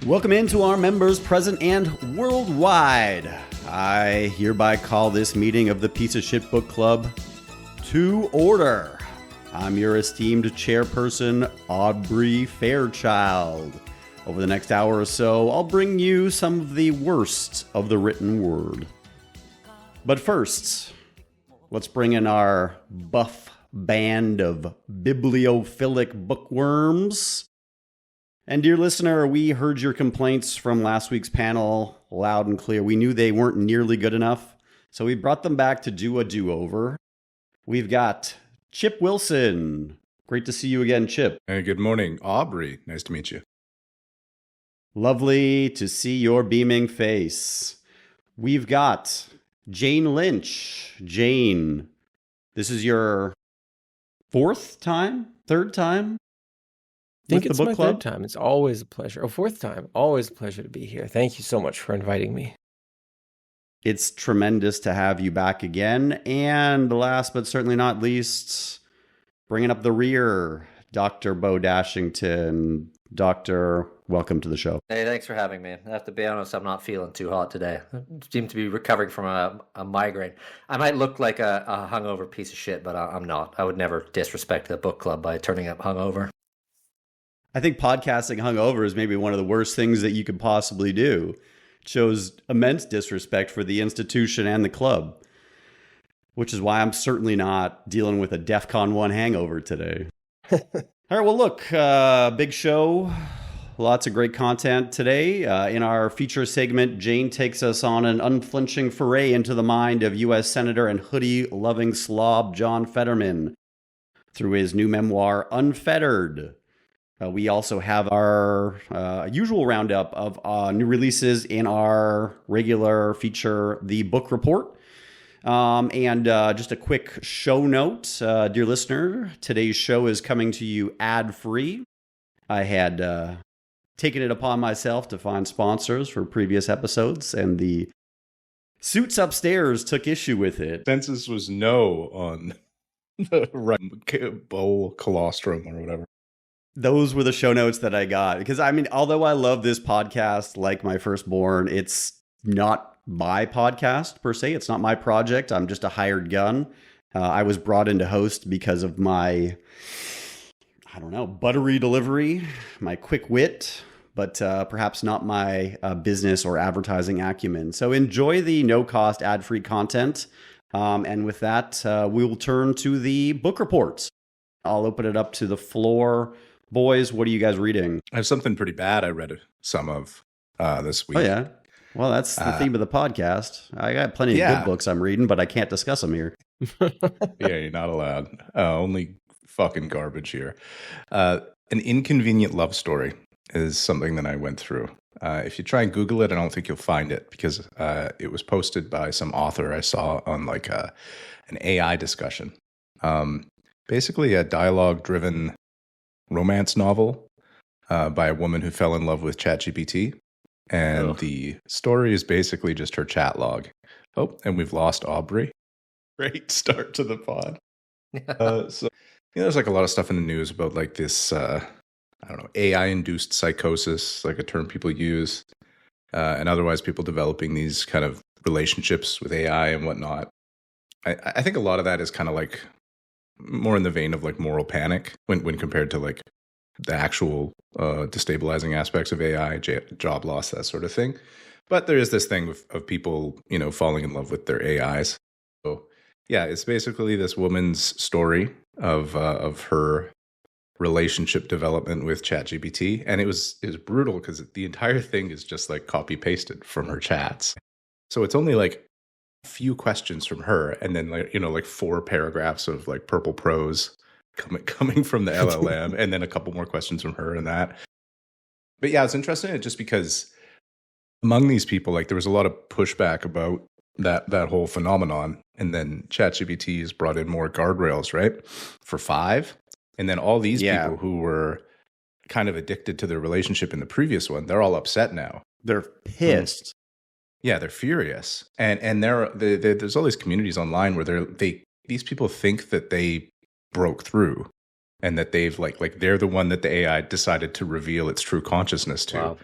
Welcome into our members present and worldwide. I hereby call this meeting of the Piece of Shit Book Club to order. I'm your esteemed chairperson, Aubrey Fairchild. Over the next hour or so, I'll bring you some of the worst of the written word. But first, let's bring in our buff band of bibliophilic bookworms. And dear listener, we heard your complaints from last week's panel loud and clear. We knew they weren't nearly good enough, so we brought them back to do a do-over. We've got Chip Wilson. Great to see you again, Chip. Hey, good morning, Aubrey. Nice to meet you. Lovely to see your beaming face. We've got Jane Lynch. Jane, this is your third time? I think it's my third time. It's always a pleasure. Oh, fourth time. Always a pleasure to be here. Thank you so much for inviting me. It's tremendous to have you back again. And last but certainly not least, bringing up the rear, Dr. Bo Dashington. Doctor, welcome to the show. Hey, thanks for having me. I have to be honest, I'm not feeling too hot today. I seem to be recovering from a migraine. I might look like a hungover piece of shit, but I'm not. I would never disrespect the book club by turning up hungover. I think podcasting hungover is maybe one of the worst things that you could possibly do. It shows immense disrespect for the institution and the club, which is why I'm certainly not dealing with a DEFCON 1 hangover today. All right, well, look, big show. Lots of great content today. In our feature segment, Jane takes us on an unflinching foray into the mind of U.S. Senator and hoodie-loving slob John Fetterman through his new memoir, Unfettered. We also have our usual roundup of new releases in our regular feature, The Book Report. And just a quick show note, dear listener, today's show is coming to you ad-free. I had taken it upon myself to find sponsors for previous episodes, and the suits upstairs took issue with it. Census was no on the bowl colostrum or whatever. Those were the show notes that I got. Because, I mean, although I love this podcast like my firstborn, it's not my podcast per se. It's not my project. I'm just a hired gun. I was brought in to host because of my, buttery delivery, my quick wit, but perhaps not my business or advertising acumen. So enjoy the no-cost ad-free content. And with that, we will turn to the book reports. I'll open it up to the floor. Boys, what are you guys reading? I have something pretty bad I read some of this week. Oh, yeah? Well, that's the theme of the podcast. I got plenty of good books I'm reading, but I can't discuss them here. Yeah, you're not allowed. Only fucking garbage here. An Inconvenient Love Story is something that I went through. If you try and Google it, I don't think you'll find it because it was posted by some author I saw on like an AI discussion. Basically a dialogue-driven romance novel by a woman who fell in love with ChatGPT. And the story is basically just her chat log. Oh, and we've lost Aubrey. Great start to the pod. So, there's like a lot of stuff in the news about like this, AI-induced psychosis, like a term people use, and otherwise people developing these kind of relationships with AI and whatnot. I think a lot of that is kind of like more in the vein of like moral panic when compared to like the actual destabilizing aspects of AI, job loss, that sort of thing. But there is this thing of people, falling in love with their AIs. So yeah, it's basically this woman's story of her relationship development with ChatGPT, and it was brutal because the entire thing is just like copy pasted from her chats. So it's only like few questions from her, and then like 4 paragraphs of like purple prose coming from the LLM, and then a couple more questions from her and that. But yeah, it's interesting just because among these people, like there was a lot of pushback about that whole phenomenon, and then ChatGPT has brought in more guardrails, right, for 5, and then all these people who were kind of addicted to their relationship in the previous one, they're all upset now. They're pissed. Yeah, they're furious, and there's all these communities online where these people think that they broke through, and that they've like they're the one that the AI decided to reveal its true consciousness to. Wow.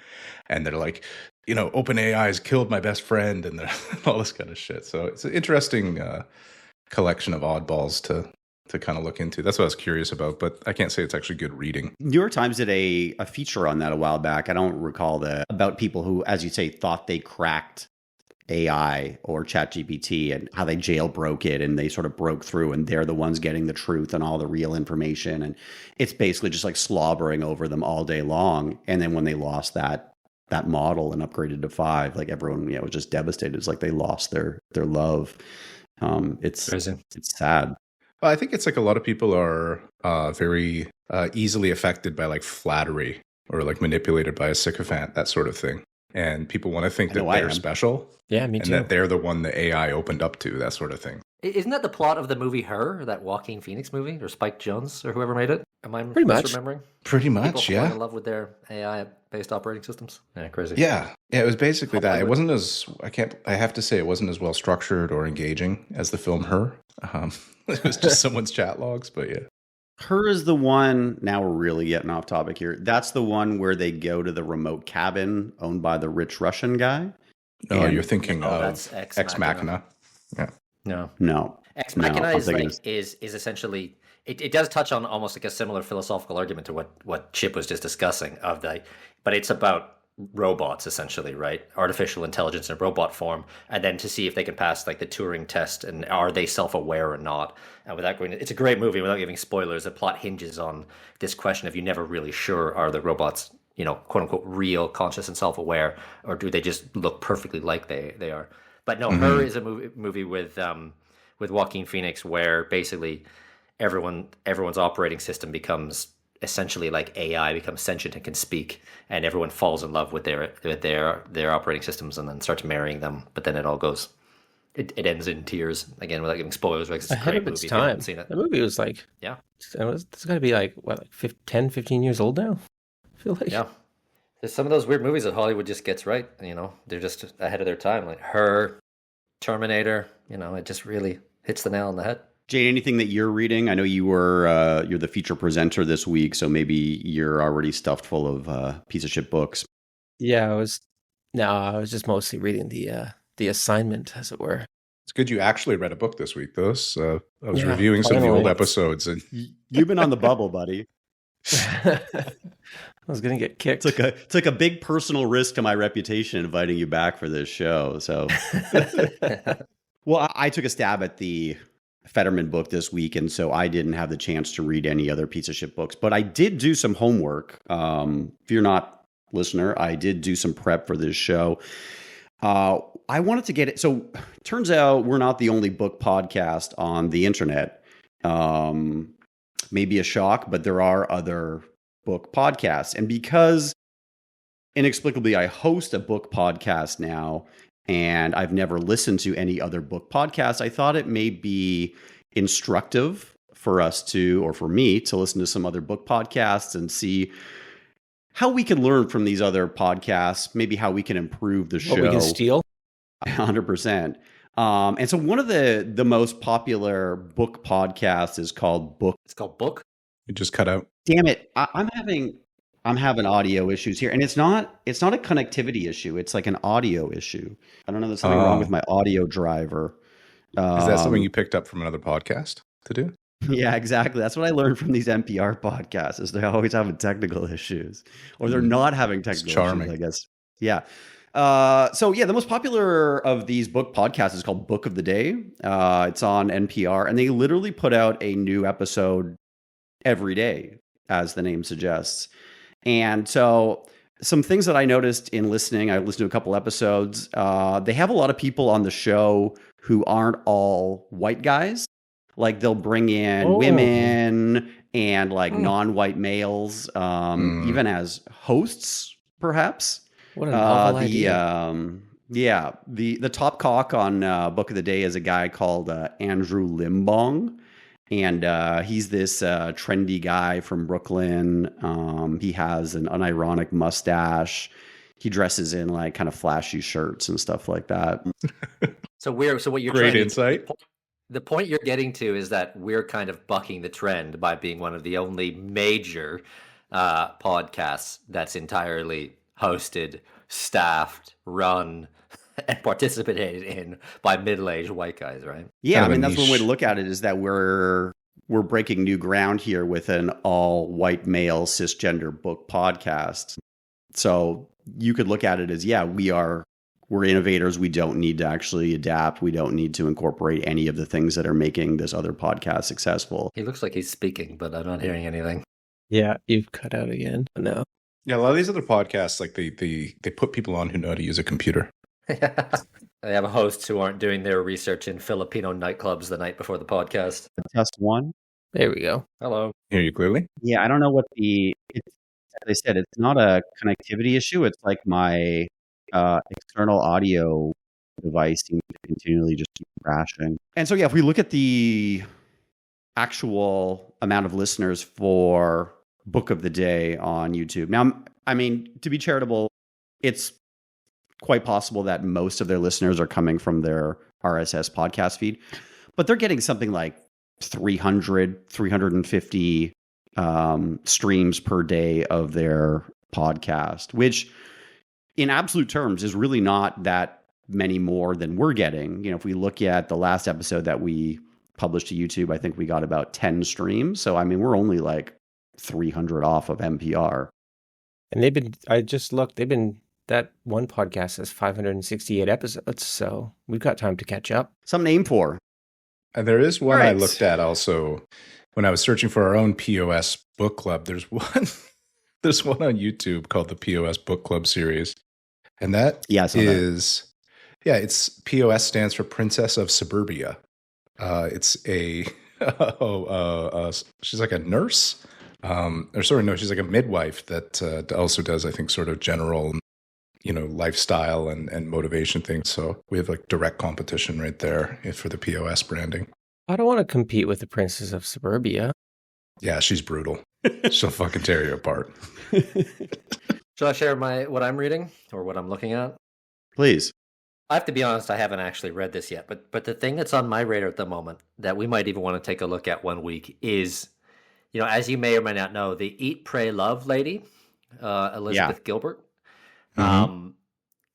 And they're like, OpenAI has killed my best friend, and all this kind of shit. So it's an interesting collection of oddballs to kind of look into. That's what I was curious about, but I can't say it's actually good reading. New York Times did a feature on that a while back. I don't recall about people who, as you say, thought they cracked AI or ChatGPT and how they jailbroke it and they sort of broke through and they're the ones getting the truth and all the real information. And it's basically just like slobbering over them all day long. And then when they lost that model and upgraded to 5, like everyone, was just devastated. It's like they lost their love. It's sad. Well, I think it's like a lot of people are very easily affected by like flattery or like manipulated by a sycophant, that sort of thing. And people want to think that they're special. Yeah, me too. And that they're the one the AI opened up to, that sort of thing. Isn't that the plot of the movie Her, that Joaquin Phoenix movie, or Spike Jonze, or whoever made it? Am I misremembering? Pretty much, People yeah. falling in love with their AI-based operating systems. Yeah, crazy. Yeah, it was basically that. It wasn't I have to say, it wasn't as well structured or engaging as the film Her. It was just someone's chat logs, but yeah. Her is the one, now we're really getting off topic here. That's the one where they go to the remote cabin owned by the rich Russian guy. Oh, you're thinking of that's Ex Machina. Yeah. No. Ex Machina is essentially, it does touch on almost like a similar philosophical argument to what Chip was just discussing but it's about robots essentially, right? Artificial intelligence in a robot form, and then to see if they can pass like the Turing test and are they self-aware or not. And without going, it's a great movie. Without giving spoilers, the plot hinges on this question of you're never really sure, are the robots, quote unquote, real, conscious and self-aware, or do they just look perfectly like they are? But no, Her is a movie with Joaquin Phoenix where basically everyone's operating system becomes essentially like AI, becomes sentient and can speak, and everyone falls in love with their operating systems and then starts marrying them. But then it all goes, it ends in tears again without giving spoilers. Like, it's ahead of its time. Seen it. The movie was like, it's got to be like what, like 10, 15 years old now. I feel like there's some of those weird movies that Hollywood just gets right. They're just ahead of their time. Like Her, Terminator. It just really hits the nail on the head. Jane, anything that you're reading? I know you're the feature presenter this week, so maybe you're already stuffed full of piece of shit books. Yeah, I was just mostly reading the assignment, as it were. It's good you actually read a book this week, though. So I was reviewing some of the old episodes, and you've been on the bubble, buddy. I was gonna get kicked. Took a big personal risk to my reputation inviting you back for this show. So, well, I took a stab at the Fetterman book this week, and so I didn't have the chance to read any other piece of shit books, but I did do some homework. If you're not listener, I did do some prep for this show. I wanted to get it. So turns out we're not the only book podcast on the internet. Maybe a shock, but there are other book podcasts. And because inexplicably I host a book podcast now, and I've never listened to any other book podcasts, I thought it may be instructive for us to, or for me to listen to some other book podcasts and see how we can learn from these other podcasts, maybe how we can improve the show. What we can steal? 100%. And so one of the most popular book podcasts is called Book. It's called Book? it just cut out. Damn it. I'm having audio issues here, and it's not a connectivity issue. It's like an audio issue. I don't know. There's something wrong with my audio driver. Is that something you picked up from another podcast to do? Yeah, exactly. That's what I learned from these NPR podcasts is they're always having technical issues, or they're not having technical issues, I guess. Yeah. So the most popular of these book podcasts is called Book of the Day. It's on NPR, and they literally put out a new episode every day, as the name suggests. And so some things that I noticed in listening, I listened to a couple episodes. They have a lot of people on the show who aren't all white guys. Like they'll bring in women and like non-white males, even as hosts, perhaps. What a novel idea. The top cock on Book of the Day is a guy called Andrew Limbong. And he's this trendy guy from Brooklyn. He has an unironic mustache. He dresses in like kind of flashy shirts and stuff like that. So what you're Great trying insight. The point you're getting to is that we're kind of bucking the trend by being one of the only major podcasts that's entirely hosted, staffed, run, and participated in by middle-aged white guys, right? Yeah, Kind I of a mean, that's one way niche. to look at it, is that we're breaking new ground here with an all white male cisgender book podcast. So you could look at it as, yeah, we're innovators. We don't need to actually adapt. We don't need to incorporate any of the things that are making this other podcast successful. He looks like he's speaking, but I'm not hearing anything. Yeah, you've cut out again. No. Yeah, a lot of these other podcasts, like they put people on who know how to use a computer. They have hosts who aren't doing their research in Filipino nightclubs the night before the podcast. Test one. There we go. Hello. Hear you clearly? Yeah, I don't know what as I said, it's not a connectivity issue. It's like my external audio device seems to continually just keep crashing. And so, yeah, if we look at the actual amount of listeners for Book of the Day on YouTube. Now, I mean, to be charitable, it's quite possible that most of their listeners are coming from their RSS podcast feed, but they're getting something like 350 streams per day of their podcast, which in absolute terms is really not that many more than we're getting. You know, if we look at the last episode that we published to YouTube, I think we got about 10 streams. So, I mean, we're only like 300 off of NPR. And I just looked, that one podcast has 568 episodes. So we've got time to catch up. Something to aim for. And there is one I Right. looked at also when I was searching for our own POS book club. There's one on YouTube called the POS book club series. And that Yeah, I saw that. is, it's POS stands for Princess of Suburbia. It's a, she's like a nurse, she's like a midwife that also does, I think, sort of general, lifestyle and motivation things. So we have like direct competition right there for the POS branding. I don't want to compete with the Princess of Suburbia. Yeah, she's brutal. She'll fucking tear you apart. Shall I share what I'm reading or what I'm looking at? Please. I have to be honest, I haven't actually read this yet, but the thing that's on my radar at the moment that we might even want to take a look at one week is, as you may or may not know, the Eat, Pray, Love lady, Elizabeth Gilbert. Mm-hmm.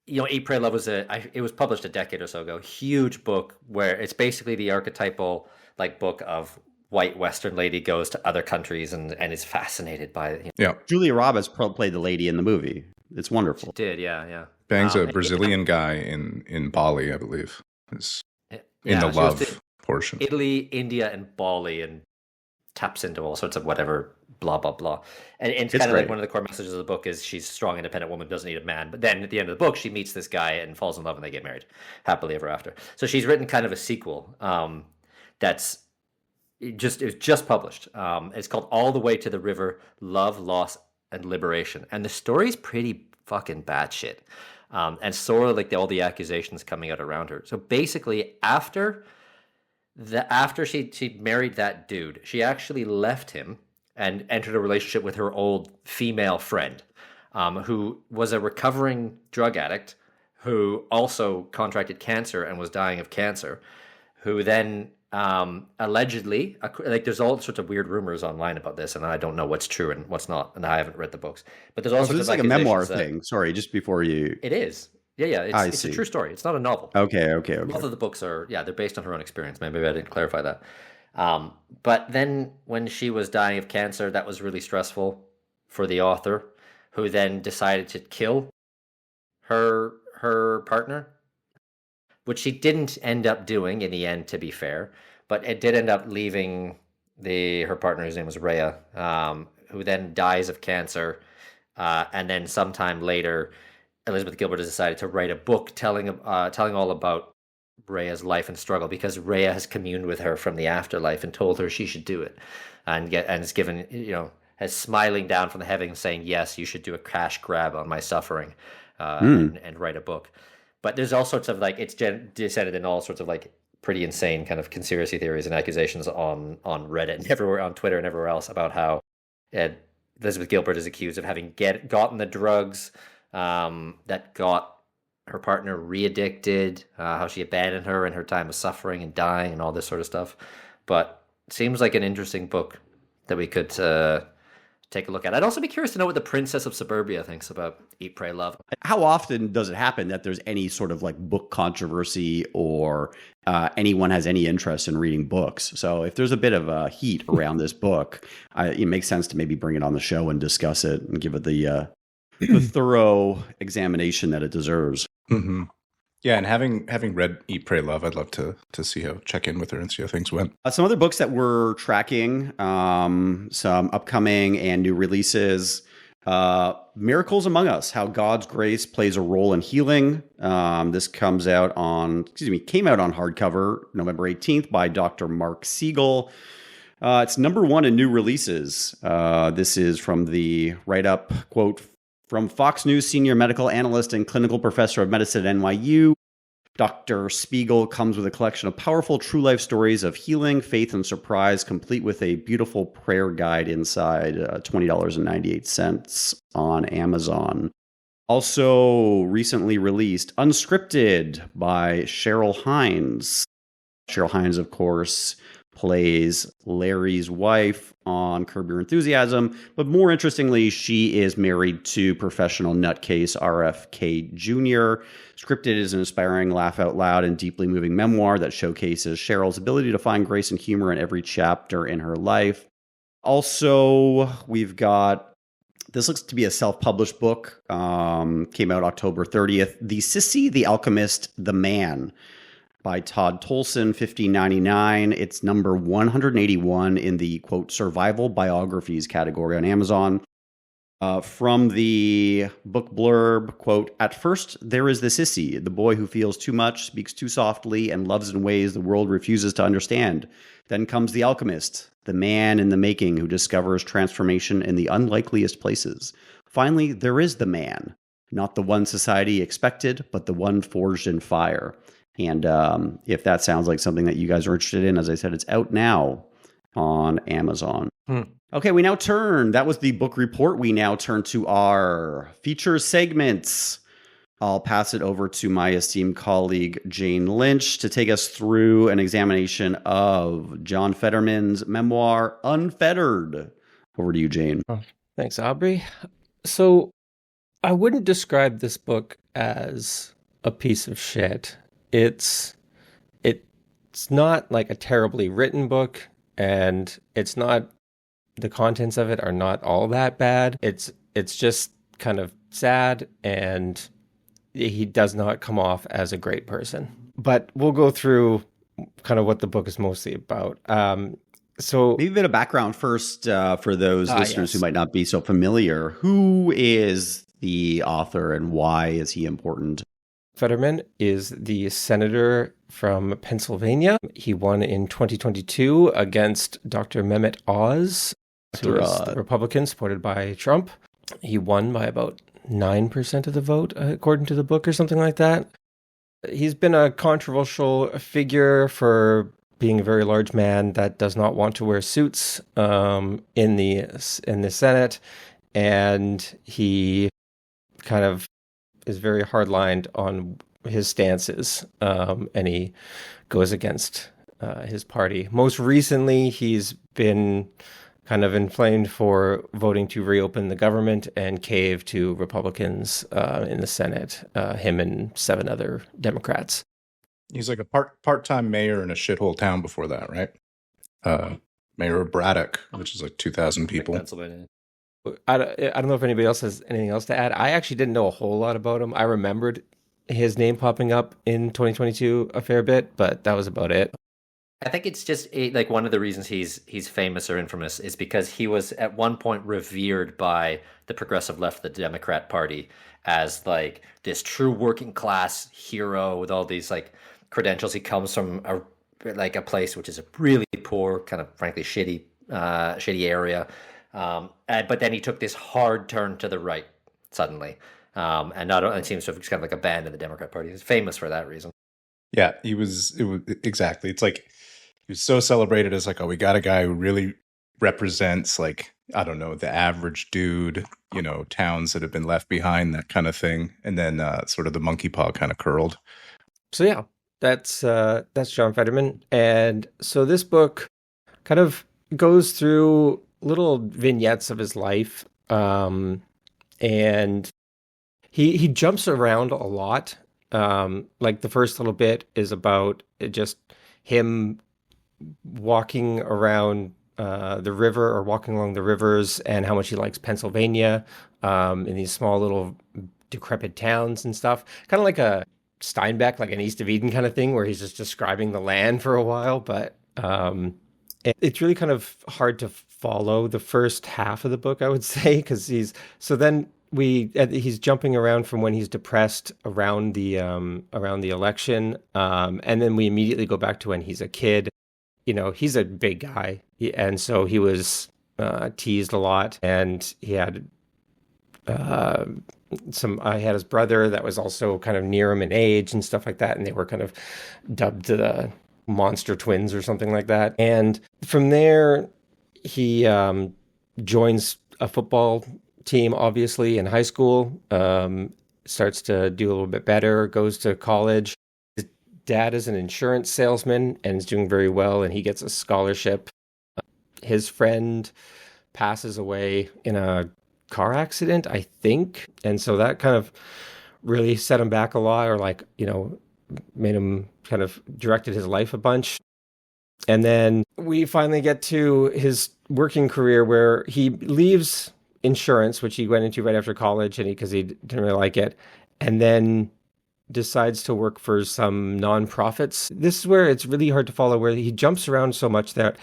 Eat, Pray, Love it was published a decade or so ago. Huge book where it's basically the archetypal book of white Western lady goes to other countries and is fascinated by Julia Roberts played the lady in the movie. It's wonderful. She did, yeah. Bangs a Brazilian guy in Bali, I believe, is in the she love goes to portion. Italy, India, and Bali, and taps into all sorts of whatever, blah, blah, blah. And it's kind of like one of the core messages of the book is she's a strong, independent woman, doesn't need a man. But then at the end of the book, she meets this guy and falls in love and they get married happily ever after. So she's written kind of a sequel that's it was just published. It's called All the Way to the River, Love, Loss, and Liberation. And the story's pretty fucking batshit. And sort of like all the accusations coming out around her. So basically, after she married that dude, she actually left him and entered a relationship with her old female friend, who was a recovering drug addict who also contracted cancer and was dying of cancer, who then allegedly, there's all sorts of weird rumors online about this, and I don't know what's true and what's not, and I haven't read the books. But there's also this is like a memoir thing. Sorry, just before you. It is. Yeah. It's a true story. It's not a novel. Okay. Both of the books are, they're based on her own experience. Maybe I didn't clarify that. But then when she was dying of cancer, that was really stressful for the author, who then decided to kill her partner, which she didn't end up doing in the end, to be fair. But it did end up leaving her partner, whose name was Rhea, who then dies of cancer. And then sometime later, Elizabeth Gilbert has decided to write a book telling all about Rhea's life and struggle, because Rhea has communed with her from the afterlife and told her she should do it, and is given, as smiling down from the heavens saying, yes, you should do a cash grab on my suffering, and write a book. But there's all sorts of it's descended in all sorts of pretty insane kind of conspiracy theories and accusations on Reddit and everywhere, on Twitter and everywhere else, about how Elizabeth Gilbert is accused of having gotten the drugs that got her partner re-addicted, how she abandoned her in her time of suffering and dying and all this sort of stuff. But it seems like an interesting book that we could take a look at. I'd also be curious to know what the Princess of Suburbia thinks about Eat, Pray, Love. How often does it happen that there's any sort of like book controversy or anyone has any interest in reading books? So if there's a bit of heat around this book, it makes sense to maybe bring it on the show and discuss it and give it the thorough examination that it deserves. Mm-hmm. Yeah, and having read Eat, Pray, Love, I'd love to check in with her and see how things went. Some other books that we're tracking, some upcoming and new releases. Miracles Among Us: How God's Grace Plays a Role in Healing. This came out on hardcover November 18th by Dr. Mark Siegel. It's number 1 in new releases. This is from the write-up, quote, from Fox News senior medical analyst and clinical professor of medicine at NYU. Dr. Spiegel comes with a collection of powerful true life stories of healing, faith, and surprise, complete with a beautiful prayer guide inside, $20.98 on Amazon. Also recently released Unscripted by Cheryl Hines. Cheryl Hines, of course, plays Larry's wife on Curb Your Enthusiasm, but more interestingly, she is married to professional nutcase RFK Jr. Scripted is an inspiring, laugh out loud, and deeply moving memoir that showcases Cheryl's ability to find grace and humor in every chapter in her life. Also, we've got, this looks to be a self-published book, came out October 30th, The Sissy, the Alchemist, the Man, by Todd Tolson, $15.99. It's number 181 in the, quote, survival biographies category on Amazon. From the book blurb, quote, at first there is the sissy, the boy who feels too much, speaks too softly, and loves in ways the world refuses to understand. Then comes the alchemist, the man in the making who discovers transformation in the unlikeliest places. Finally, there is the man, not the one society expected, but the one forged in fire. And if that sounds like something that you guys are interested in, as I said, it's out now on Amazon. Okay, that was the book report. We now turn to our feature segments. I'll pass it over to my esteemed colleague, Jane Lynch, to take us through an examination of John Fetterman's memoir, Unfettered. Over to you, Jane. Oh, thanks, Aubrey. So I wouldn't describe this book as a piece of shit. It's not like a terribly written book, and it's not, the contents of it are not all that bad. It's just kind of sad, and he does not come off as a great person. But we'll go through kind of what the book is mostly about. So maybe a bit of background first for those listeners who might not be so familiar. Who is the author and why is he important? Fetterman is the senator from Pennsylvania. He won in 2022 against Dr. Mehmet Oz, who is the Republican supported by Trump. He won by about 9% of the vote, according to the book, or something like that. He's been a controversial figure for being a very large man that does not want to wear suits in the Senate, and he kind of is very hard-lined on his stances, and he goes against his party. Most recently, he's been kind of inflamed for voting to reopen the government and cave to Republicans in the Senate, him and 7 other Democrats. He's like a part-time mayor in a shithole town before that, right? Mayor of Braddock, which is like 2,000 people. Pennsylvania. I don't know if anybody else has anything else to add. I actually didn't know a whole lot about him. I remembered his name popping up in 2022 a fair bit, but that was about it. I think it's just like one of the reasons he's famous or infamous is because he was at one point revered by the progressive left, the Democrat Party, as like this true working class hero with all these like credentials. He comes from a place which is a really poor, kind of frankly shitty area. But then he took this hard turn to the right suddenly, and not only seems to have just kind of like abandoned the Democrat Party. He's famous for that reason. Yeah, it was exactly. It's like he was so celebrated as like, oh, we got a guy who really represents like I don't know, the average dude, towns that have been left behind, that kind of thing. And then sort of the monkey paw kind of curled. So yeah, that's John Fetterman. And so this book kind of goes through little vignettes of his life. And he jumps around a lot. Like the first little bit is about just him walking around the river or walking along the rivers and how much he likes Pennsylvania in these small little decrepit towns and stuff. Kind of like a Steinbeck, like an East of Eden kind of thing where he's just describing the land for a while. But it's really kind of hard to follow the first half of the book, I would say, because he's jumping around from when he's depressed around the election, and then we immediately go back to when he's a kid. He's a big guy, and so he was teased a lot, and he had I had his brother that was also kind of near him in age and stuff like that, and they were kind of dubbed the monster twins or something like that. And from there, he joins a football team, obviously, in high school, starts to do a little bit better, goes to college. His dad is an insurance salesman and is doing very well, and he gets a scholarship. His friend passes away in a car accident, I think. And so that kind of really set him back a lot, or made him kind of directed his life a bunch. And then we finally get to his working career where he leaves insurance, which he went into right after college, and because he didn't really like it, and then decides to work for some nonprofits. This is where it's really hard to follow, where he jumps around so much that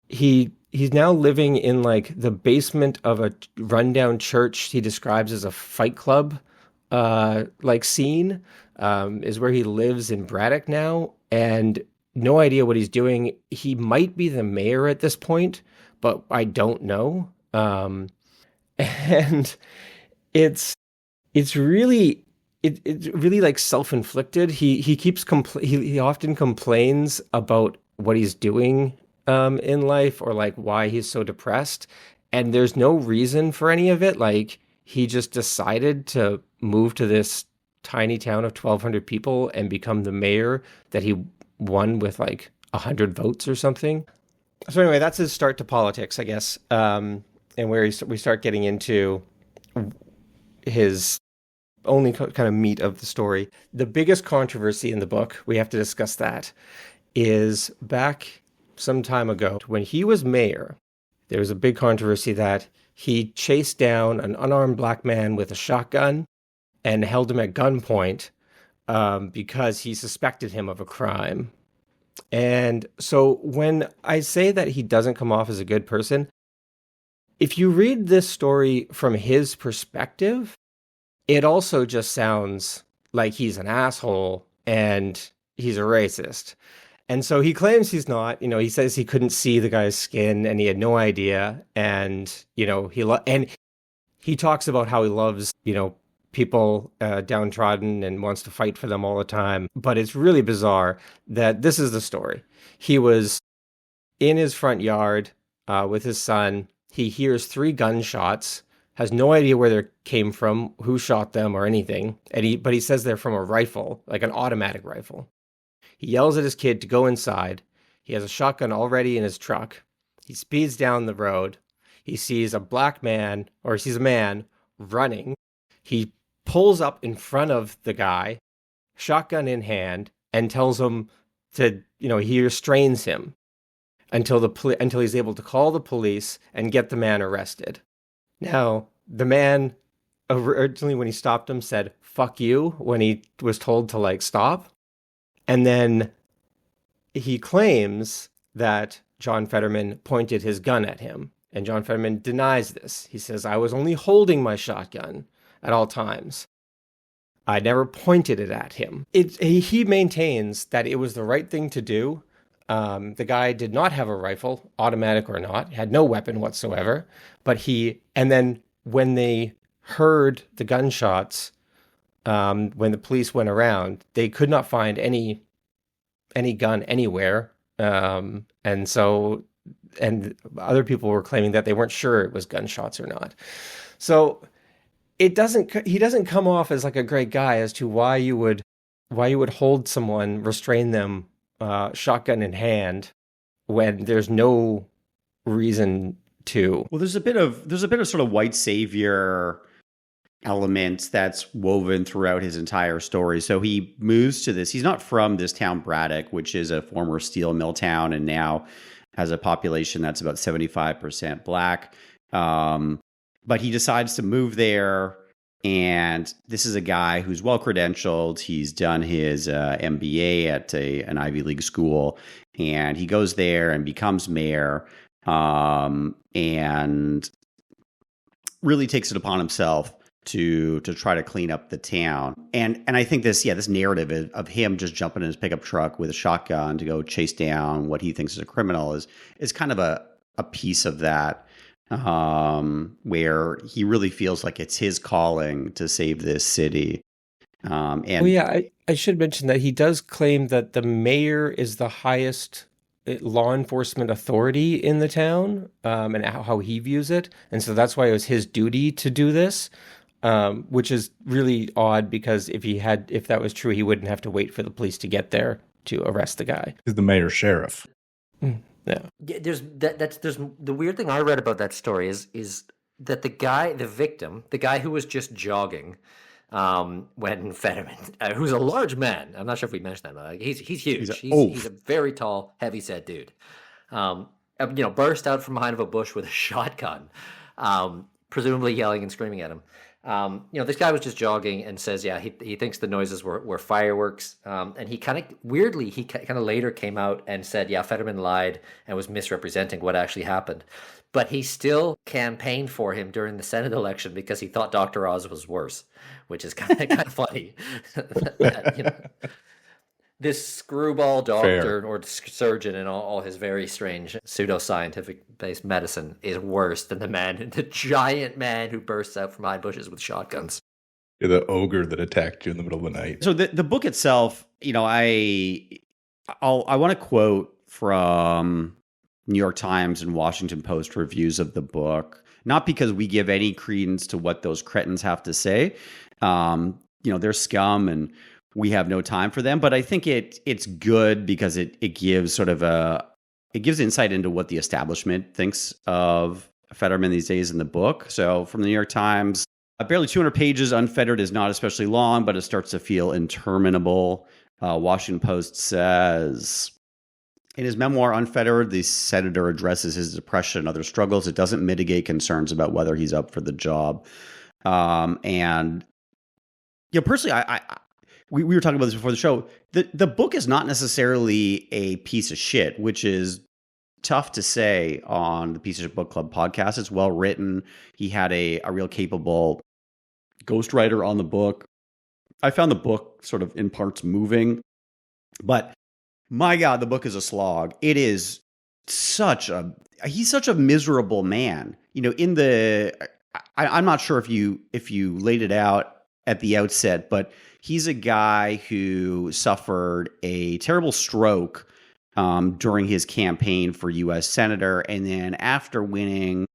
he's now living in like the basement of a rundown church he describes as a fight club scene, is where he lives in Braddock now, and no idea what he's doing. He might be the mayor at this point, but I don't know. And it's really like self-inflicted. He often complains about what he's doing in life, or like why he's so depressed, and there's no reason for any of it. Like, he just decided to move to this tiny town of 1,200 people and become the mayor that he won with like 100 votes or something. So anyway, that's his start to politics, I guess. And where we start getting into his only kind of meat of the story. The biggest controversy in the book, we have to discuss that, is back some time ago when he was mayor. There was a big controversy that he chased down an unarmed black man with a shotgun and held him at gunpoint because he suspected him of a crime. And so when I say that he doesn't come off as a good person, if you read this story from his perspective, it also just sounds like he's an asshole and he's a racist. And so he claims he's not. He says he couldn't see the guy's skin and he had no idea. And, he talks about how he loves, people downtrodden and wants to fight for them all the time. But it's really bizarre that this is the story. He was in his front yard with his son. He hears 3 gunshots, has no idea where they came from, who shot them or anything. But he says they're from a rifle, like an automatic rifle. He yells at his kid to go inside. He has a shotgun already in his truck. He speeds down the road. He sees a man running. He pulls up in front of the guy, shotgun in hand, and tells him to, he restrains him until he's able to call the police and get the man arrested. Now, the man originally, when he stopped him, said, "Fuck you," when he was told to stop. And then he claims that John Fetterman pointed his gun at him. And John Fetterman denies this. He says, "I was only holding my shotgun at all times. I never pointed it at him." He maintains that it was the right thing to do. The guy did not have a rifle, automatic or not, had no weapon whatsoever. And then when they heard the gunshots, when the police went around, they could not find any gun anywhere. And so and other people were claiming that they weren't sure it was gunshots or not. So he doesn't come off as like a great guy as to why you would hold someone, restrain them, shotgun in hand, when there's no reason to. Well, there's a bit of sort of white savior element that's woven throughout his entire story. So he moves to this. He's not from this town, Braddock, which is a former steel mill town, and now has a population that's about 75% Black. But he decides to move there. And this is a guy who's well credentialed. He's done his MBA at an Ivy League school, and he goes there and becomes mayor, and really takes it upon himself to try to clean up the town. And I think this narrative of him just jumping in his pickup truck with a shotgun to go chase down what he thinks is a criminal is kind of a piece of that, where he really feels like it's his calling to save this city. I should mention that he does claim that the mayor is the highest law enforcement authority in the town, and how he views it. And so that's why it was his duty to do this, which is really odd, because if that was true, he wouldn't have to wait for the police to get there to arrest the guy. He's the mayor's sheriff. Yeah. There's the weird thing I read about that story is that the victim, the guy who was just jogging, when Fetterman, who's a large man, I'm not sure if we mentioned that, but he's huge. He's a very tall, heavy-set dude. Burst out from behind of a bush with a shotgun, presumably yelling and screaming at him. This guy was just jogging and says, he thinks the noises were fireworks. And he kind of later came out and said, Fetterman lied and was misrepresenting what actually happened. But he still campaigned for him during the Senate election because he thought Dr. Oz was worse, which is kind of funny. This screwball doctor or surgeon and all his very strange pseudoscientific-based medicine is worse than the giant man who bursts out from behind bushes with shotguns. You're the ogre that attacked you in the middle of the night. So the book itself, I want to quote from New York Times and Washington Post reviews of the book, not because we give any credence to what those cretins have to say. They're scum and we have no time for them, but I think it's good because it gives it gives insight into what the establishment thinks of Fetterman these days in the book. So from the New York Times, barely 200 pages, Unfettered is not especially long, but it starts to feel interminable. Washington Post says, in his memoir, Unfettered, the senator addresses his depression and other struggles. It doesn't mitigate concerns about whether he's up for the job. Personally, we were talking about this before the show. The book is not necessarily a piece of shit, which is tough to say on the Piece of Shit Book Club podcast. It's well written. He had a real capable ghostwriter on the book. I found the book sort of in parts moving, but my God, the book is a slog. It is he's such a miserable man. I'm not sure if you laid it out at the outset, but he's a guy who suffered a terrible stroke during his campaign for U.S. Senator. And then after winning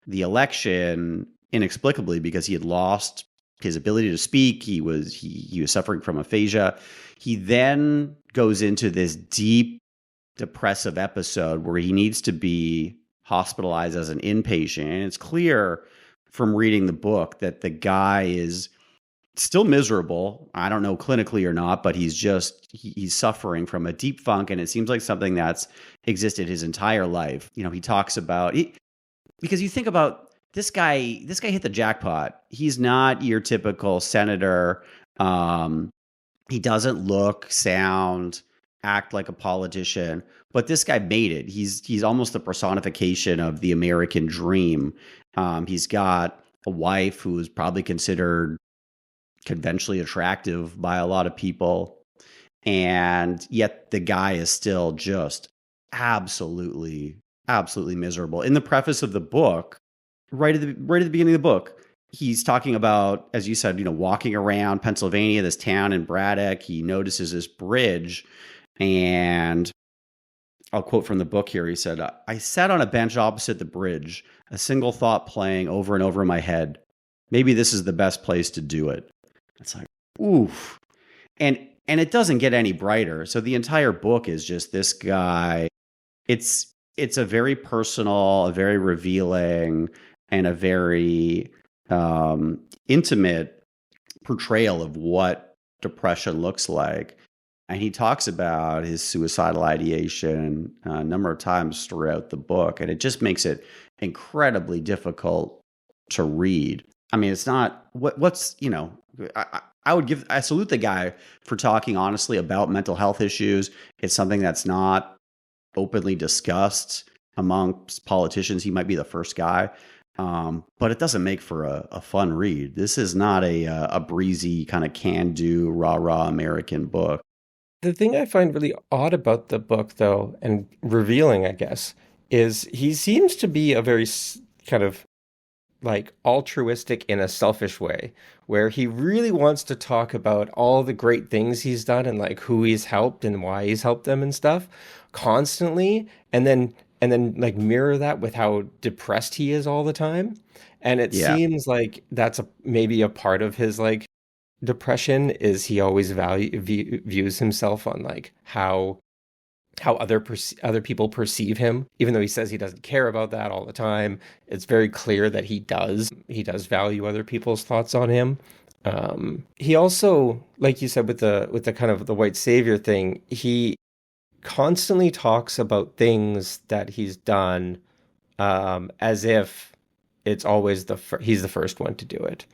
the election, inexplicably, because he had lost his ability to speak, he was suffering from aphasia. He then goes into this deep depressive episode where he needs to be hospitalized as an inpatient. And it's clear from reading the book that the guy is still miserable. I don't know clinically or not, but he's suffering from a deep funk, and it seems like something that's existed his entire life. He talks about it because you think about this guy hit the jackpot. He's not your typical senator. He doesn't look, sound, act like a politician, but this guy made it. He's almost the personification of the American dream. He's got a wife who is probably considered conventionally attractive by a lot of people, and yet the guy is still just absolutely miserable. In the preface of the book, right at the beginning of the book, he's talking about, as you said, walking around Pennsylvania, this town in Braddock. He notices this bridge, and I'll quote from the book here. He said, I sat on a bench opposite the bridge, a single thought playing over and over in my head. Maybe this is the best place to do it. It's like, oof. And it doesn't get any brighter. So the entire book is just this guy. It's a very personal, a very revealing, and a very intimate portrayal of what depression looks like. And he talks about his suicidal ideation a number of times throughout the book. And it just makes it incredibly difficult to read. I mean, it's not what's, you know, I salute the guy for talking honestly about mental health issues. It's something that's not openly discussed amongst politicians. He might be the first guy. But it doesn't make for a fun read. This is not a breezy kind of can-do, rah-rah American book. The thing I find really odd about the book, though, and revealing, I guess, is he seems to be a very kind of like altruistic in a selfish way, where he really wants to talk about all the great things he's done and like who he's helped and why he's helped them and stuff constantly, and then like mirror that with how depressed he is all the time. And it seems like that's maybe a part of his like depression is he always views himself on like how other people perceive him, even though he says he doesn't care about that all the time. It's very clear that he does value other people's thoughts on him. He also, like you said, with the kind of the white savior thing, he constantly talks about things that he's done as if it's always he's the first one to do it.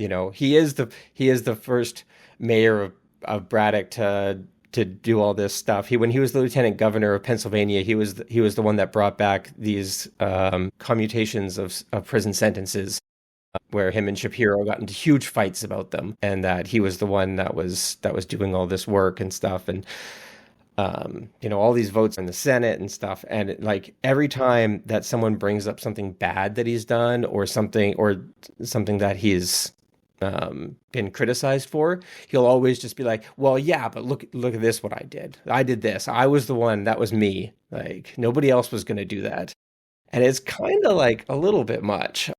You know, he is the first mayor of Braddock to do all this stuff. When he was the lieutenant governor of Pennsylvania, he was the one that brought back these commutations of prison sentences, where him and Shapiro got into huge fights about them, and that he was the one that was doing all this work and stuff, and you know, all these votes in the Senate and stuff. And like every time that someone brings up something bad that he's done or something that he's been criticized for, he'll always just be like, well, yeah, but look at this, what I did this, I was the one, that was me, like nobody else was going to do that. And it's kind of like a little bit much.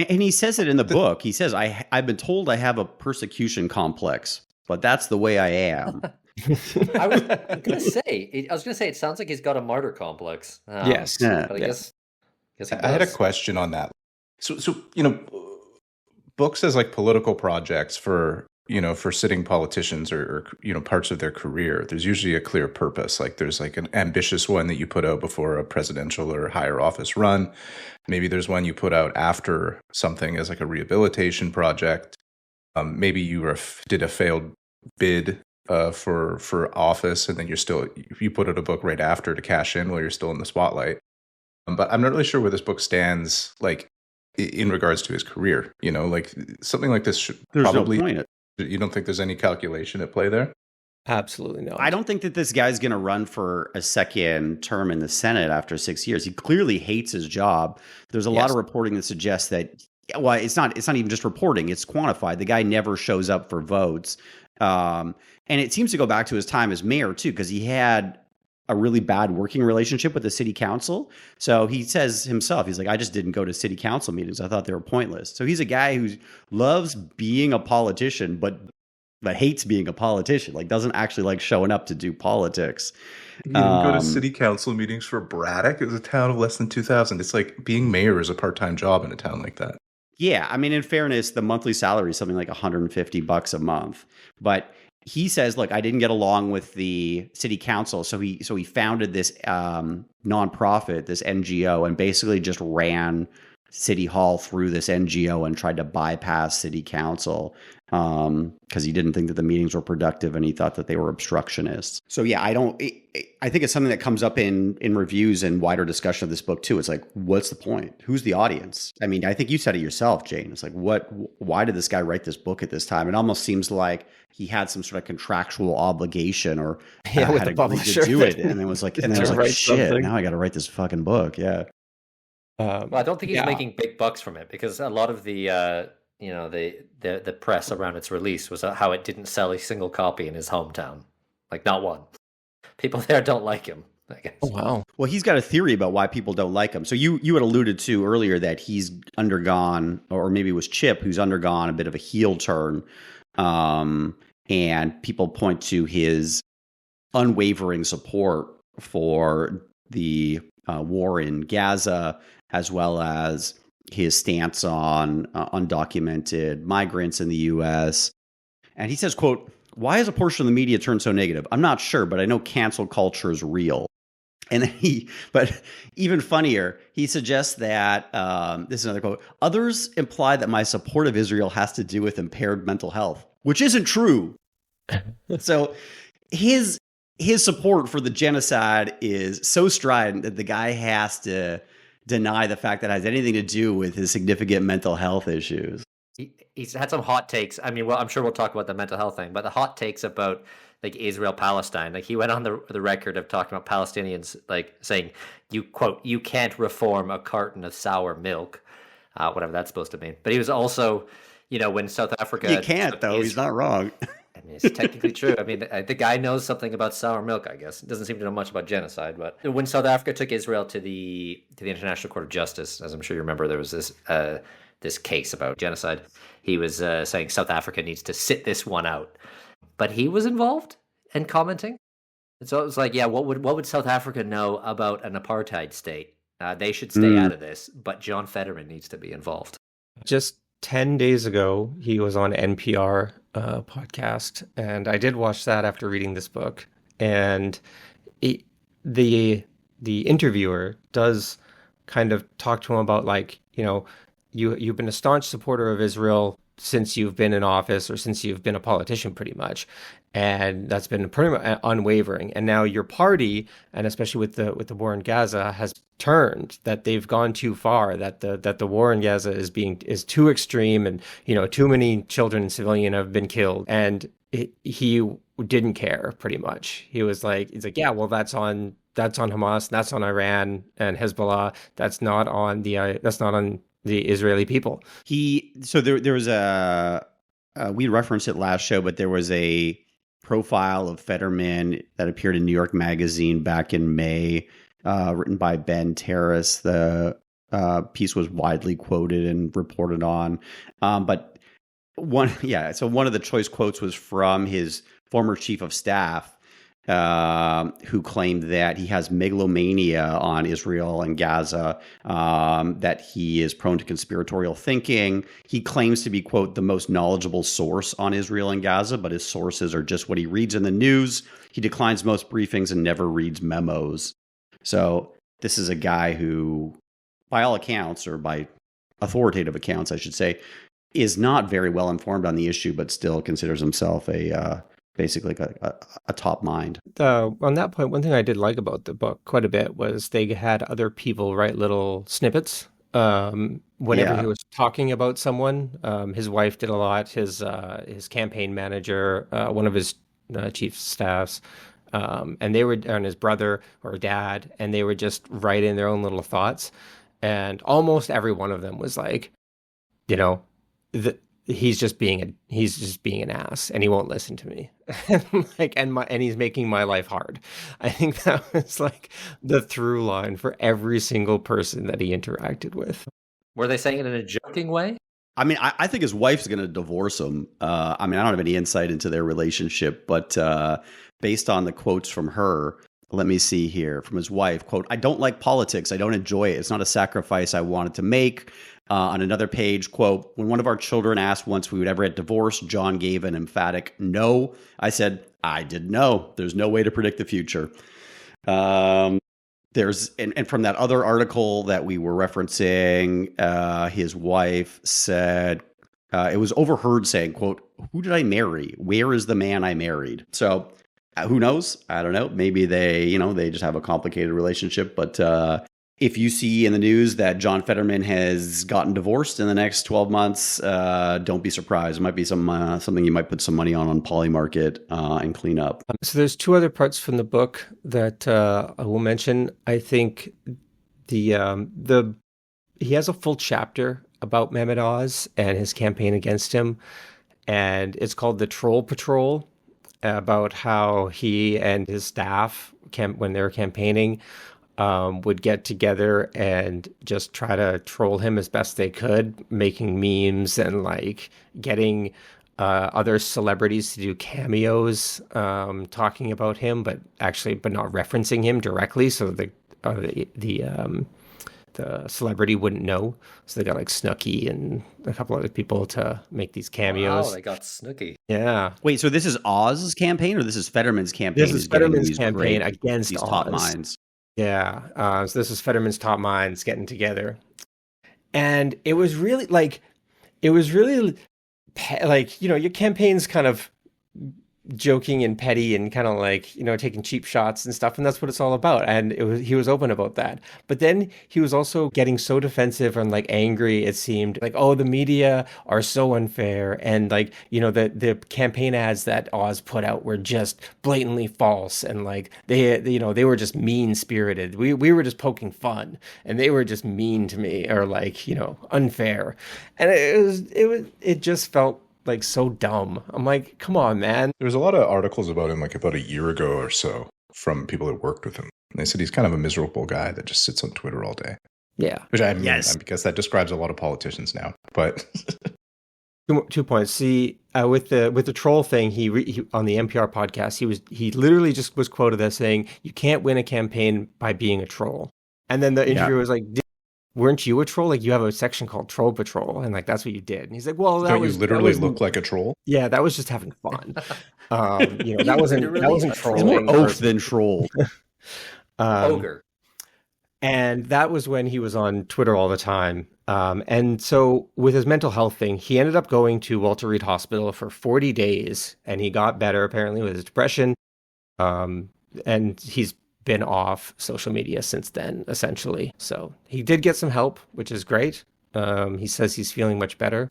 And he says it in the book. He says, I've been told I have a persecution complex, but that's the way I am. I was gonna say it sounds like he's got a martyr complex. Yes. But I guess I had a question on that. So you know, books as like political projects for sitting politicians or you know, parts of their career, there's usually a clear purpose. Like there's like an ambitious one that you put out before a presidential or higher office run. Maybe there's one you put out after something as like a rehabilitation project. Maybe you did a failed bid for office, and then you put out a book right after to cash in while you're still in the spotlight. But I'm not really sure where this book stands, like in regards to his career. You know, like something like this should probably. No point. You don't think there's any calculation at play there? Absolutely no. I don't think that this guy's going to run for a second term in the Senate after 6 years. He clearly hates his job. There's a lot of reporting that suggests that. Well, it's not even just reporting; it's quantified. The guy never shows up for votes. And it seems to go back to his time as mayor, too, because he had a really bad working relationship with the city council. So he says himself, he's like, I just didn't go to city council meetings. I thought they were pointless. So he's a guy who loves being a politician, but hates being a politician, like doesn't actually like showing up to do politics. You didn't go to city council meetings for Braddock? It was a town of less than 2,000. It's like being mayor is a part-time job in a town like that. Yeah. I mean, in fairness, the monthly salary is something like $150 a month. But he says, look, I didn't get along with the city council. So he founded this nonprofit, this NGO, and basically just ran City Hall through this NGO and tried to bypass city council because he didn't think that the meetings were productive and he thought that they were obstructionists. So yeah, I think it's something that comes up in reviews and wider discussion of this book too. It's like, what's the point? Who's the audience? I mean, I think you said it yourself, Jane. It's like, why did this guy write this book at this time? It almost seems like he had some sort of contractual obligation or with had the publisher to do it. And it was like, shit, now I got to write this fucking book. Yeah. Well, I don't think he's making big bucks from it because a lot of the the press around its release was how it didn't sell a single copy in his hometown, like not one. people there don't like him, I guess. Oh, wow. Well, he's got a theory about why people don't like him. So you had alluded to earlier that he's undergone, or maybe it was Chip, who's undergone a bit of a heel turn. And people point to his unwavering support for the war in Gaza, as well as his stance on undocumented migrants in the U.S. And he says, quote, "Why has a portion of the media turned so negative? I'm not sure, but I know cancel culture is real." And then but even funnier, he suggests that, this is another quote, "Others imply that my support of Israel has to do with impaired mental health, which isn't true." So his support for the genocide is so strident that the guy has to deny the fact that it has anything to do with his significant mental health issues. He's had some hot takes. I mean, well, I'm sure we'll talk about the mental health thing, but the hot takes about like Israel Palestine, like he went on the record of talking about Palestinians, like saying, "You quote, you can't reform a carton of sour milk," whatever that's supposed to mean. But he was also, when South Africa, you can't though. He's not wrong. I mean, it's technically true. I mean, the guy knows something about sour milk, I guess. Doesn't seem to know much about genocide. But when South Africa took Israel to the International Court of Justice, as I'm sure you remember, there was this case about genocide. He was saying South Africa needs to sit this one out. But he was involved and commenting. And so it was like, yeah, what would South Africa know about an apartheid state? They should stay out of this. But John Fetterman needs to be involved. Just 10 days ago, he was on NPR podcast, and I did watch that after reading this book. And the interviewer does kind of talk to him about, like, you've been a staunch supporter of Israel since you've been in office, or since you've been a politician, pretty much, and that's been pretty much unwavering. And now your party, and especially with the war in Gaza, has turned, that they've gone too far, that the war in Gaza is too extreme, and too many children and civilian have been killed, and he didn't care. Pretty much, he's like, yeah, well, that's on Hamas, that's on Iran and Hezbollah. That's not on the Israeli people. So there was we referenced it last show, but there was a profile of Fetterman that appeared in New York Magazine back in May, written by Ben Terrace. The piece was widely quoted and reported on. But one of the choice quotes was from his former chief of staff, who claimed that he has megalomania on Israel and Gaza, that he is prone to conspiratorial thinking. He claims to be, quote, the most knowledgeable source on Israel and Gaza, but his sources are just what he reads in the news. He declines most briefings and never reads memos. So this is a guy who, by all accounts, or by authoritative accounts, I should say, is not very well informed on the issue, but still considers himself basically a top mind. On that point, one thing I did like about the book quite a bit was they had other people write little snippets whenever he was talking about someone. His wife did a lot. His campaign manager, one of his chief staffs, and they were, and his brother or dad, and they would just write in their own little thoughts. And almost every one of them was like, he's just being an ass, and he won't listen to me. and he's making my life hard. I think that was like the through line for every single person that he interacted with. Were they saying it in a joking way? I mean, I think his wife's going to divorce him. I don't have any insight into their relationship, but based on the quotes from her, let me see here from his wife, quote, "I don't like politics. I don't enjoy it. It's not a sacrifice I wanted to make." On another page, quote, "When one of our children asked once we would ever get divorced, John gave an emphatic no. I said, I didn't know. There's no way to predict the future." There's and from that other article that we were referencing, his wife said, it was overheard saying, quote, "Who did I marry? Where is the man I married?" So who knows? I don't know. Maybe they just have a complicated relationship. But if you see in the news that John Fetterman has gotten divorced in the next 12 months, don't be surprised. It might be something you might put some money on Polymarket and clean up. So there's two other parts from the book that I will mention. I think he has a full chapter about Mehmet Oz and his campaign against him, and it's called The Troll Patrol. about how he and his staff, when they were campaigning, would get together and just try to troll him as best they could, making memes and like getting other celebrities to do cameos, talking about him, but not referencing him directly, so the celebrity wouldn't know. So they got like Snooki and a couple other people to make these cameos. Wow, they got Snooki. Yeah. Wait, so this is Oz's campaign or this is Fetterman's campaign? This is Fetterman's campaign against these Oz. top minds. Yeah. So this is Fetterman's top minds getting together. And it was really like, your campaign's kind of joking and petty and kind of like, taking cheap shots and stuff. And that's what it's all about. And he was open about that. But then he was also getting so defensive and like angry. It seemed like, oh, the media are so unfair. And like, the campaign ads that Oz put out were just blatantly false. And like, they were just mean spirited. We were just poking fun and they were just mean to me or like, unfair. And it just felt like so dumb. I'm like, come on, man. There was a lot of articles about him like about a year ago or so from people that worked with him. And they said he's kind of a miserable guy that just sits on Twitter all day. Yeah. Which I mean, because that describes a lot of politicians now. But 2 points. See, with the troll thing, he on the NPR podcast, he literally just was quoted as saying, "You can't win a campaign by being a troll." And then the interviewer was like, weren't you a troll? Like, you have a section called Troll Patrol, and like that's what you did. And he's like, well, you literally look like a troll? Yeah, that was just having fun. That wasn't trolling. It's more oaf than troll. Ogre. And that was when he was on Twitter all the time. And so with his mental health thing, he ended up going to Walter Reed Hospital for 40 days, and he got better apparently with his depression. And he's been off social media since then, essentially. So he did get some help, which is great. He says he's feeling much better.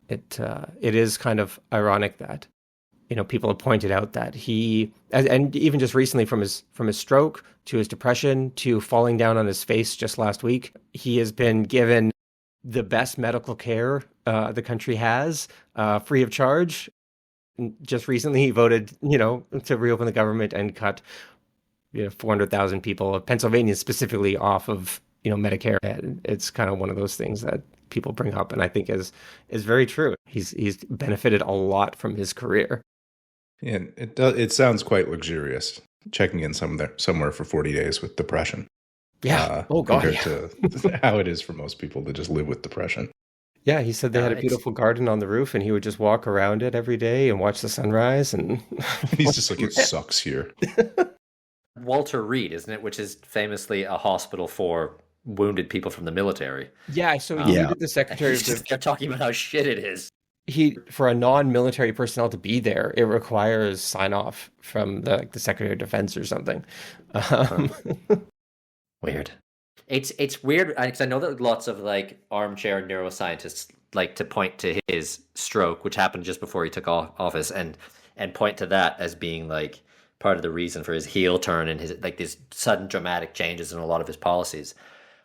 It is kind of ironic that, people have pointed out that he, and even just recently from his stroke to his depression to falling down on his face just last week, he has been given the best medical care the country has, free of charge. Just recently he voted, to reopen the government and cut 400,000 people of Pennsylvania specifically off of, Medicare. And it's kind of one of those things that people bring up, and I think is very true. He's benefited a lot from his career. And it sounds quite luxurious checking in somewhere for 40 days with depression. Yeah. Compared to how it is for most people to just live with depression. Yeah, he said they had a beautiful garden on the roof, and he would just walk around it every day and watch the sunrise. And he's just like, it sucks here. Walter Reed, isn't it? Which is famously a hospital for wounded people from the military. Yeah, so he did the secretary. They're talking about how shit it is. For a non-military personnel to be there, it requires sign off from the Secretary of Defense or something. Weird. It's weird because I know that lots of like armchair neuroscientists like to point to his stroke, which happened just before he took office, and point to that as being like part of the reason for his heel turn and his like these sudden dramatic changes in a lot of his policies.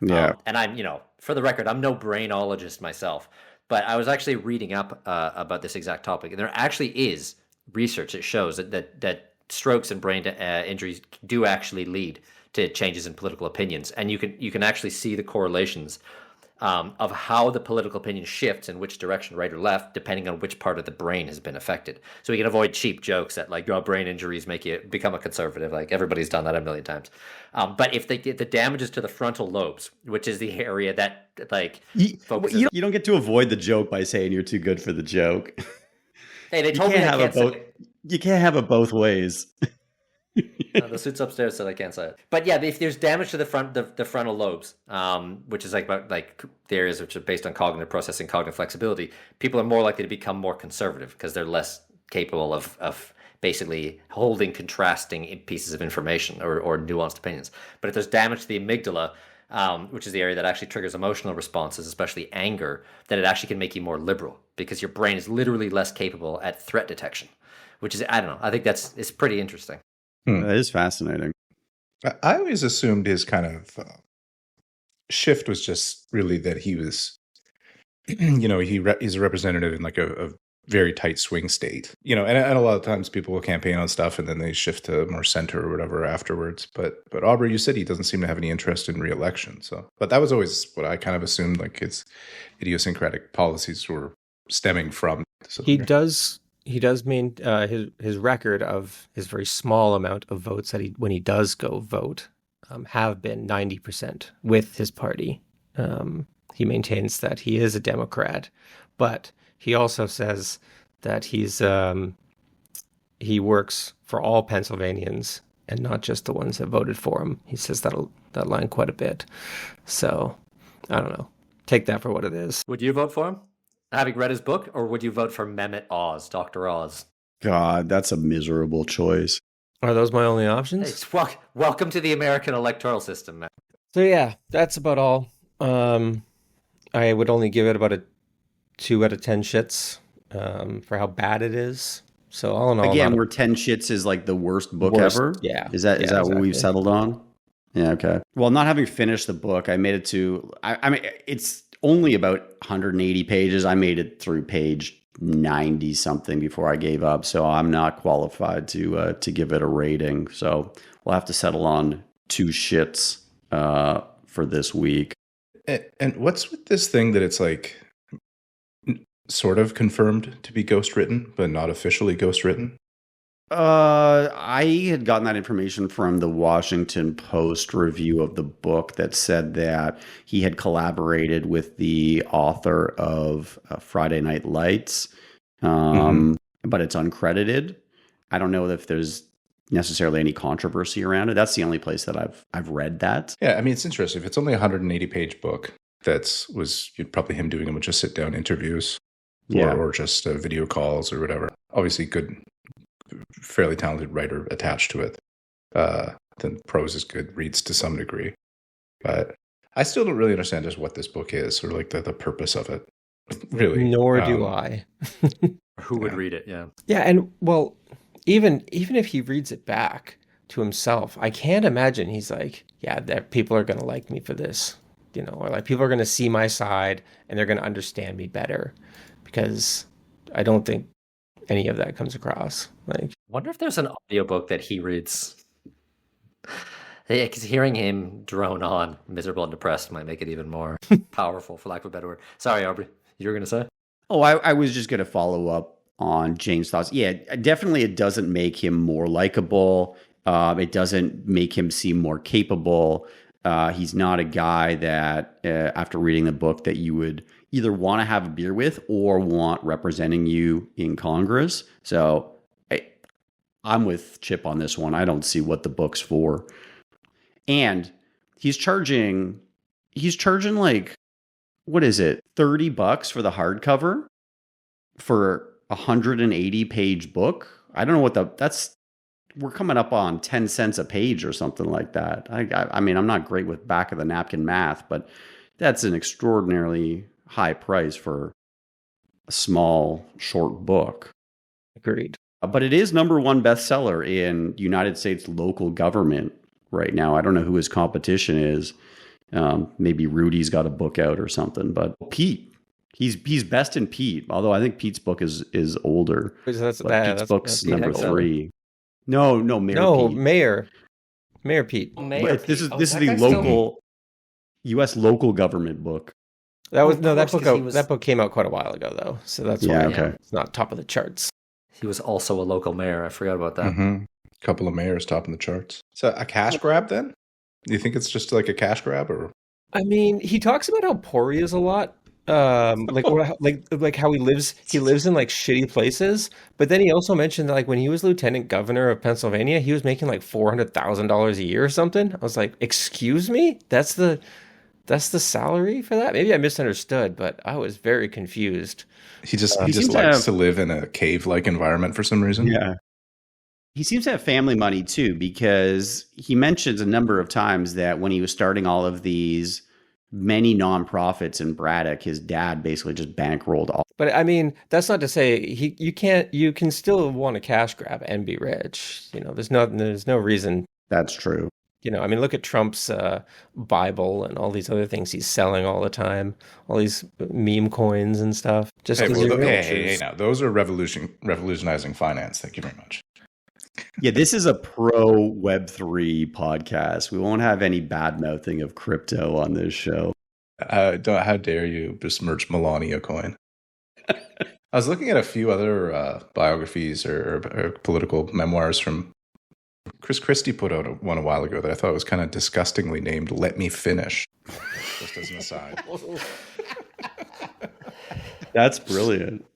Yeah. And I'm, for the record, I'm no brainologist myself, but I was actually reading up about this exact topic, and there actually is research that shows that strokes and brain injuries do actually lead to changes in political opinions, and you can actually see the correlations of how the political opinion shifts in which direction, right or left, depending on which part of the brain has been affected. So we can avoid cheap jokes that like, brain injuries make you become a conservative. Like everybody's done that a million times. But if they get the damages to the frontal lobes, which is the area that like focuses. You don't get to avoid the joke by saying you're too good for the joke. Hey, they told me I can't say it. You can't have it both ways. The suit's upstairs, so I can't say it. But yeah, if there's damage to the frontal lobes, which is like the areas which are based on cognitive processing, cognitive flexibility, people are more likely to become more conservative because they're less capable of basically holding contrasting pieces of information or nuanced opinions. But if there's damage to the amygdala, which is the area that actually triggers emotional responses, especially anger, then it actually can make you more liberal because your brain is literally less capable at threat detection, which is, I don't know, I think it's pretty interesting. That is fascinating. I always assumed his kind of shift was just really that he was, he's a representative in like a very tight swing state, and a lot of times people will campaign on stuff and then they shift to more center or whatever afterwards. But Aubrey, you said he doesn't seem to have any interest in re-election. So, but that was always what I kind of assumed, like his idiosyncratic policies were stemming from. He does mean his record of his very small amount of votes that when he does go vote have been 90% with his party. He maintains that he is a Democrat, but he also says that he works for all Pennsylvanians and not just the ones that voted for him. He says that line quite a bit. So I don't know. Take that for what it is. Would you vote for him, having read his book, or would you vote for Mehmet Oz, Dr. Oz? God, that's a miserable choice. Are those my only options? Hey, welcome to the American electoral system, man. So yeah, that's about all. I would only give it about a 2 out of 10 shits for how bad it is. So all in all, again, where 10 shits is like the worst book ever. Yeah, is that exactly what we've settled on? Yeah, okay. Well, not having finished the book, I made it to. I mean, it's only about 180 pages. I made it through page 90 something before I gave up. So I'm not qualified to give it a rating. So we'll have to settle on 2 shits for this week. And what's with this thing that it's like sort of confirmed to be ghostwritten, but not officially ghostwritten? I had gotten that information from the Washington Post review of the book that said that he had collaborated with the author of Friday Night Lights, but it's uncredited. I don't know if there's necessarily any controversy around it. That's the only place that I've read that. Yeah, I mean, it's interesting. If it's only a 180-page book, was probably him doing a bunch of sit-down interviews, or just video calls or whatever. Obviously, good, fairly talented writer attached to it. Then prose is good, reads to some degree, but I still don't really understand just what this book is, or like the purpose of it. Really, nor do I. Who would read it? Yeah, yeah, and well. Even if he reads it back to himself, I can't imagine he's like, yeah, that people are going to like me for this, or like people are going to see my side and they're going to understand me better, because I don't think any of that comes across. Like, wonder if there's an audiobook that he reads. Yeah, because hearing him drone on, miserable and depressed, might make it even more powerful, for lack of a better word. Sorry, Aubrey, you were going to say? Oh, I was just going to follow up on James' thoughts. Yeah, definitely it doesn't make him more likable. It doesn't make him seem more capable. He's not a guy that, after reading the book, that you would either want to have a beer with or want representing you in Congress. So I'm with Chip on this one. I don't see what the book's for. And he's charging like, what is it, $30 for the hardcover for 180-page book. I don't know what we're coming up on 10 cents a page or something like that. I mean, I'm not great with back of the napkin math, but that's an extraordinarily high price for a small, short book. Agreed. But it is #1 bestseller in United States local government right now. I don't know who his competition is. Maybe Rudy's got a book out or something, but Pete. He's best in Pete, although I think Pete's book is older. Pete's book's number 3. No, Mayor Pete. Mayor Pete. This is the local U.S. local government book. That book came out quite a while ago, though, so that's why it's not top of the charts. He was also a local mayor. I forgot about that. Mm-hmm. A couple of mayors topping the charts. So a cash grab then? Do you think it's just like a cash grab, or? I mean, he talks about how poor he is a lot. Like how he lives in like shitty places, but then he also mentioned that like when he was lieutenant governor of Pennsylvania, he was making like $400,000 a year or something. I was like, excuse me, that's the salary for that? Maybe I misunderstood, but I was very confused. He just likes to live in a cave-like environment for some reason. Yeah, he seems to have family money too, because he mentions a number of times that when he was starting all of these many nonprofits in Braddock, his dad basically just bankrolled all. But I mean, that's not to say you can still want a cash grab and be rich. There's no reason. That's true. I mean, look at Trump's Bible and all these other things he's selling all the time, all these meme coins and stuff. Just hey, now those are revolutionizing finance. Thank you very much. Yeah, this is a pro Web3 podcast. We won't have any bad mouthing of crypto on this show. How dare you besmirch Melania coin? I was looking at a few other biographies or political memoirs from Chris Christie put out one a while ago that I thought was kind of disgustingly named "Let Me Finish." Just as an aside. That's brilliant.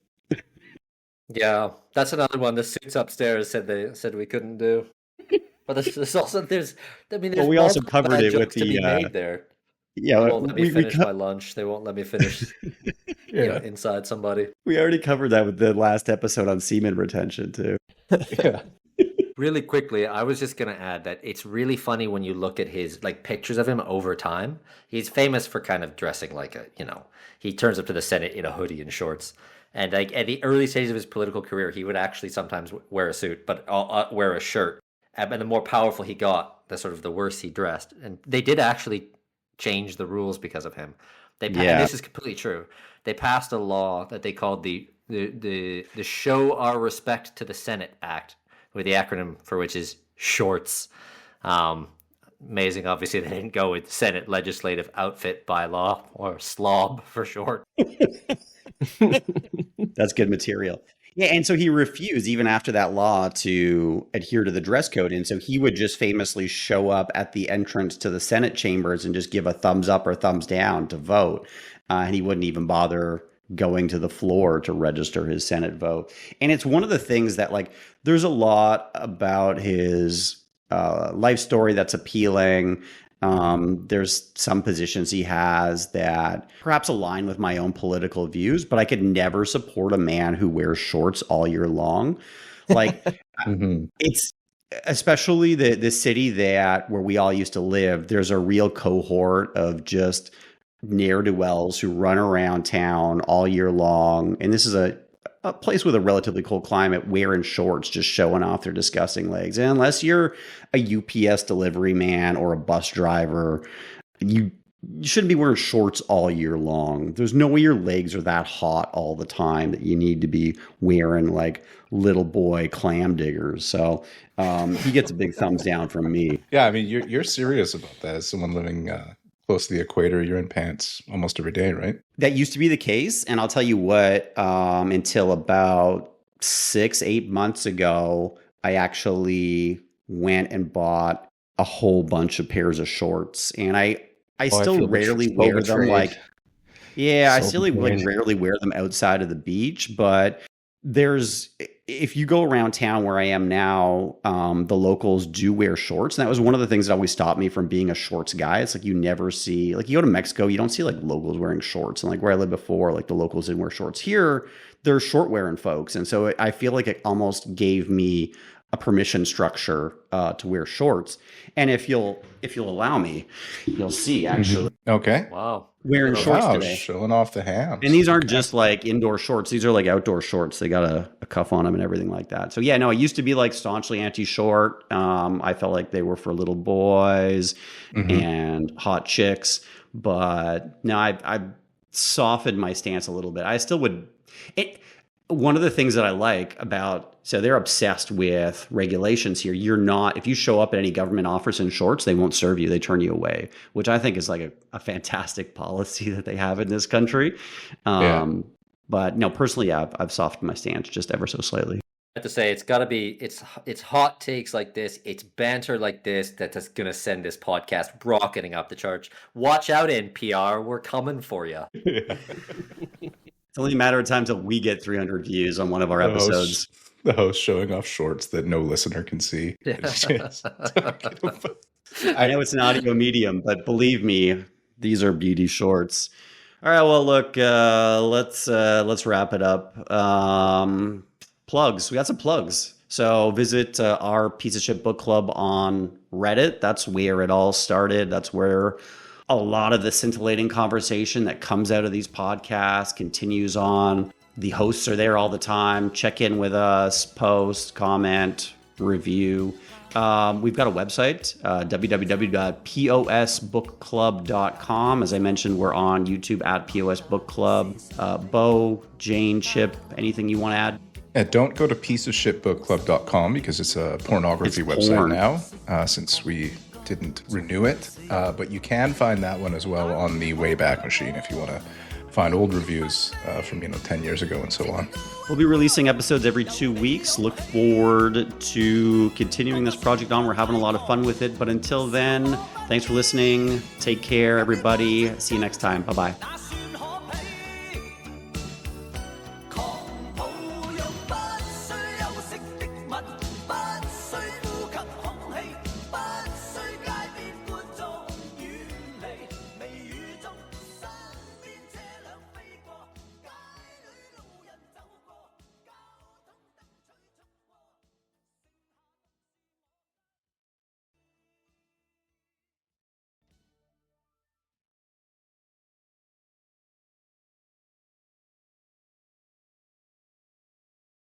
Yeah, that's another one. The suits upstairs said we couldn't do. But there's also we also covered it with the made there. Yeah, they won't let me finish my lunch. They won't let me finish inside somebody. We already covered that with the last episode on semen retention too. Yeah. Really quickly, I was just going to add that it's really funny when you look at his pictures of him over time. He's famous for kind of dressing like he turns up to the Senate in a hoodie and shorts. And at the early stages of his political career, he would actually sometimes wear a suit, but wear a shirt. And the more powerful he got, the worse he dressed. And they did actually change the rules because of him. And this is completely true. They passed a law that they called the Show Our Respect to the Senate Act, with the acronym for which is SHORTS. Amazing, obviously, they didn't go with Senate Legislative Outfit Bylaw, or SLOB for short. That's good material. Yeah, and so he refused, even after that law, to adhere to the dress code. And so he would just famously show up at the entrance to the Senate chambers and just give a thumbs up or thumbs down to vote. And he wouldn't even bother going to the floor to register his Senate vote. And it's one of the things that, there's a lot about his life story that's appealing. There's some positions he has that perhaps align with my own political views, but I could never support a man who wears shorts all year long. It's especially the city where we all used to live. There's a real cohort of just ne'er-do-wells who run around town all year long. And this is a place with a relatively cold climate, wearing shorts, just showing off their disgusting legs. And unless you're a UPS delivery man or a bus driver, you shouldn't be wearing shorts all year long. There's no way your legs are that hot all the time that you need to be wearing little boy clam diggers. So he gets a big thumbs down from me. Yeah, I mean, you're serious about that as someone living close to the equator. You're in pants almost every day, right? That used to be the case. And I'll tell you what, until about 6-8 months ago, I actually went and bought a whole bunch of pairs of shorts. And I still rarely wear them. I still rarely wear them outside of the beach, but if you go around town where I am now, the locals do wear shorts. And that was one of the things that always stopped me from being a shorts guy. It's you never see, you go to Mexico, you don't see locals wearing shorts. And where I lived before, the locals didn't wear shorts. Here, they're short wearing folks. And so I feel like it almost gave me a permission structure to wear shorts. And if you'll allow me, you'll see actually. Okay. Wow. Wearing shorts today. Showing off the hams. And these aren't just indoor shorts. These are outdoor shorts. They got a cuff on them and everything like that. So yeah, no, I used to be staunchly anti-short. I felt like they were for little boys and hot chicks. But no, I've softened my stance a little bit. I still would. One of the things that I like so they're obsessed with regulations here. If you show up at any government office in shorts, they won't serve you. They turn you away, which I think is a fantastic policy that they have in this country. But no, personally, I've softened my stance just ever so slightly. I have to say, it's got to be, it's hot takes like this, it's banter like this that's going to send this podcast rocketing up the charts. Watch out, NPR. We're coming for you. It's only a matter of time till we get 300 views on one of our episodes. The host showing off shorts that no listener can see. I know it's an audio medium, but believe me, these are beauty shorts. All right, well, look, let's wrap it up. Plugs. We got some plugs. So visit our Piece of Shit Book Club on Reddit. That's where it all started. That's where a lot of the scintillating conversation that comes out of these podcasts continues on. The hosts are there all the time. Check in with us, post, comment, review. We've got a website, www.posbookclub.com. As I mentioned, we're on YouTube at POS Book Club. Bo, Jane, Chip, anything you want to add? Don't go to pieceofshitbookclub.com because it's a pornography website now, since we didn't renew it. But you can find that one as well on the Wayback Machine if you want to find old reviews from 10 years ago and so on. We'll be releasing episodes every 2 weeks. Look forward to continuing this project on. We're having a lot of fun with it. But until then, thanks for listening. Take care, everybody. See you next time. Bye-bye.